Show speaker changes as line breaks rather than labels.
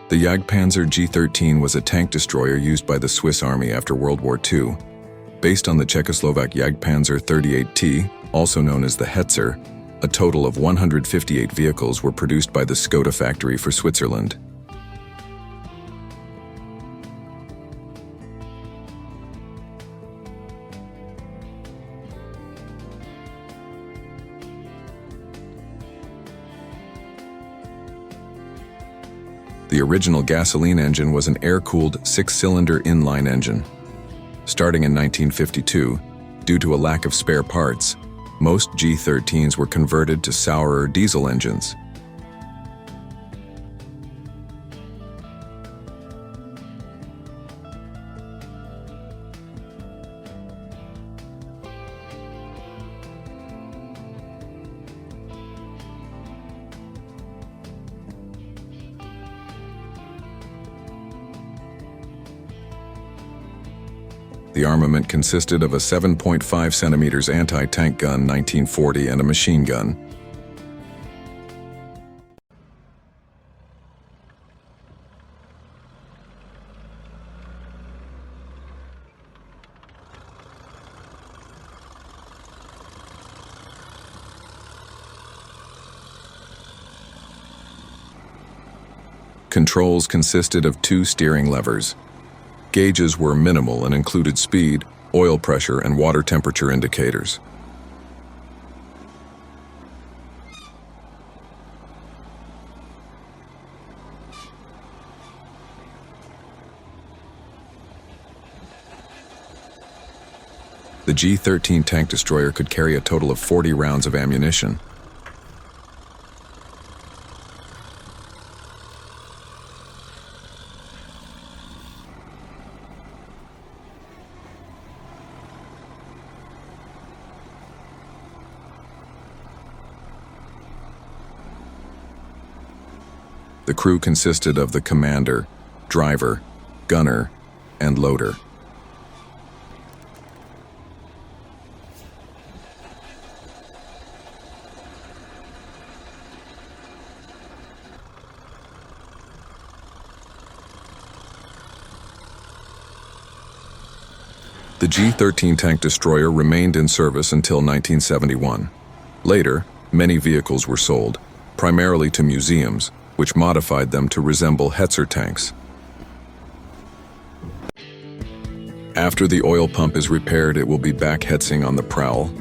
The Jagdpanzer G13 was a tank destroyer used by the Swiss Army after World War II. Based on the Czechoslovak Jagdpanzer 38T, also known as the Hetzer, a total of 158 vehicles were produced by the Skoda factory for Switzerland. The original gasoline engine was an air-cooled six-cylinder inline engine. Starting in 1952, due to a lack of spare parts, most G13s were converted to sourer diesel engines. The armament consisted of a 7.5 centimeters anti-tank gun 1940 and a machine gun. Controls consisted of two steering levers. Gauges were minimal and included speed, oil pressure, and water temperature indicators. The G13 tank destroyer could carry a total of 40 rounds of ammunition. The crew consisted of the commander, driver, gunner, and loader. The G13 tank destroyer remained in service until 1971. Later, many vehicles were sold, primarily to museums, which modified them to resemble Hetzer tanks. After the oil pump is repaired, it will be back hetzing on the prowl,